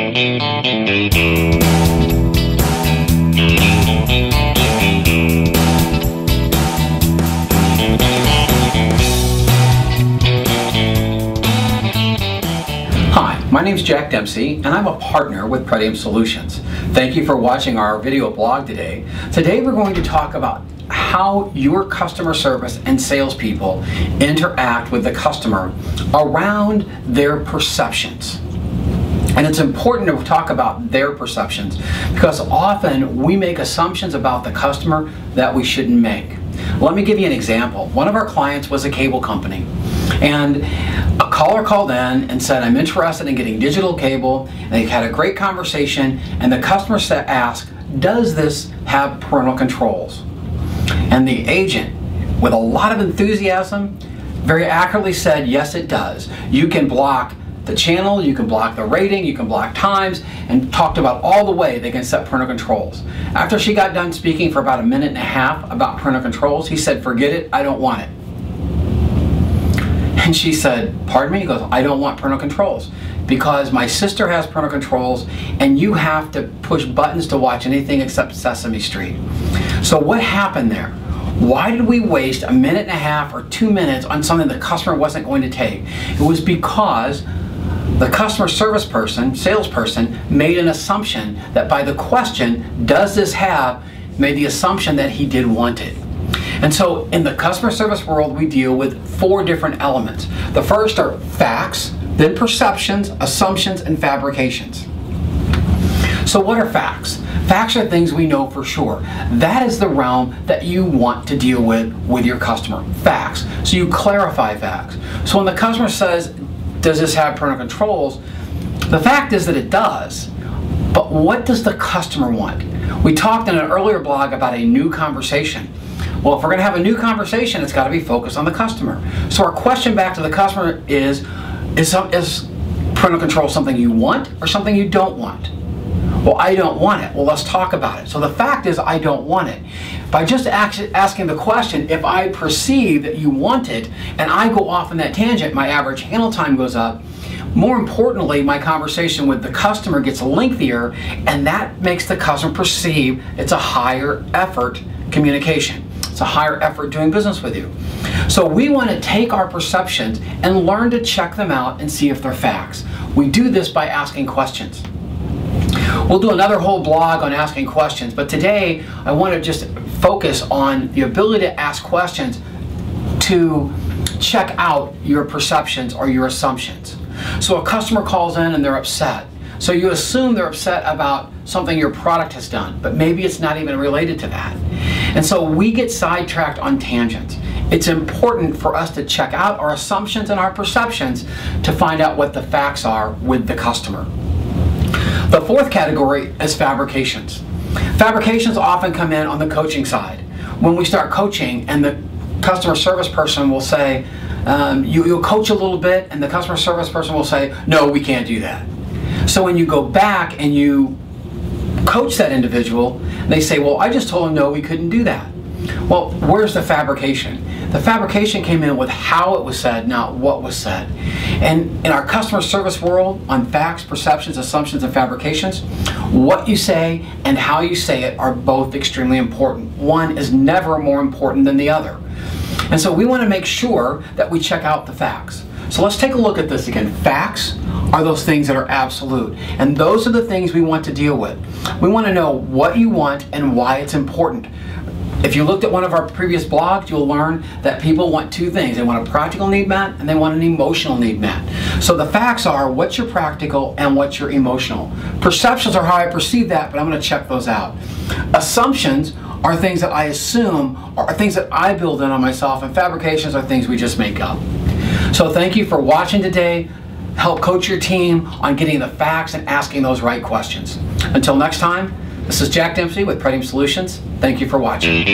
Hi, my name is Jack Dempsey and I'm a partner with Pitfalls Solutions. Thank you for watching our video blog today. Today we're going to talk about how your customer service and salespeople interact with the customer around their perceptions. And it's important to talk about their perceptions because often we make assumptions about the customer that we shouldn't make. Let me give you an example. One of our clients was a cable company, and a caller called in and said, I'm interested in getting digital cable. And they had a great conversation, and the customer asked, does this have parental controls? And the agent, with a lot of enthusiasm, very accurately said, yes, it does. You can block the channel, you can block the rating, you can block times, and talked about all the way they can set parental controls. After she got done speaking for about a minute and a half about parental controls, he said, forget it, I don't want it. And she said, pardon me? He goes, I don't want parental controls because my sister has parental controls and you have to push buttons to watch anything except Sesame Street. So what happened there? Why did we waste a minute and a half or 2 minutes on something the customer wasn't going to take? It was because the customer service person, salesperson, made an assumption that by the question, does this have, made the assumption that he did want it. And so in the customer service world, we deal with 4 different elements. The first are facts, then perceptions, assumptions, and fabrications. So what are facts? Facts are things we know for sure. That is the realm that you want to deal with your customer. Facts. So you clarify facts. So when the customer says, does this have parental controls? The fact is that it does. But what does the customer want? We talked in an earlier blog about a new conversation. Well, if we're going to have a new conversation, it's got to be focused on the customer. So our question back to the customer is parental control something you want or something you don't want? Well, I don't want it. Well, let's talk about it. So the fact is I don't want it. By just asking the question, if I perceive that you want it and I go off on that tangent, my average handle time goes up. More importantly, my conversation with the customer gets lengthier, and that makes the customer perceive it's a higher effort communication. It's a higher effort doing business with you. So we want to take our perceptions and learn to check them out and see if they're facts. We do this by asking questions. We'll do another whole blog on asking questions, but today I want to just focus on the ability to ask questions to check out your perceptions or your assumptions. So a customer calls in and they're upset. So you assume they're upset about something your product has done, but maybe it's not even related to that. And so we get sidetracked on tangents. It's important for us to check out our assumptions and our perceptions to find out what the facts are with the customer. The 4th category is fabrications. Fabrications often come in on the coaching side. When we start coaching and the customer service person will say, you'll coach a little bit, and the customer service person will say, no, we can't do that. So when you go back and you coach that individual, they say, well, I just told him no, we couldn't do that. Well, where's the fabrication? The fabrication came in with how it was said, not what was said. And in our customer service world, on facts, perceptions, assumptions, and fabrications, what you say and how you say it are both extremely important. One is never more important than the other. And so we want to make sure that we check out the facts. So let's take a look at this again. Facts are those things that are absolute. And those are the things we want to deal with. We want to know what you want and why it's important. If you looked at one of our previous blogs, you'll learn that people want 2 things. They want a practical need met and they want an emotional need met. So the facts are what's your practical and what's your emotional. Perceptions are how I perceive that, but I'm going to check those out. Assumptions are things that I assume, are things that I build in on myself, and fabrications are things we just make up. So thank you for watching today. Help coach your team on getting the facts and asking those right questions. Until next time, this is Jack Dempsey with Pitfalls Solutions. Thank you for watching.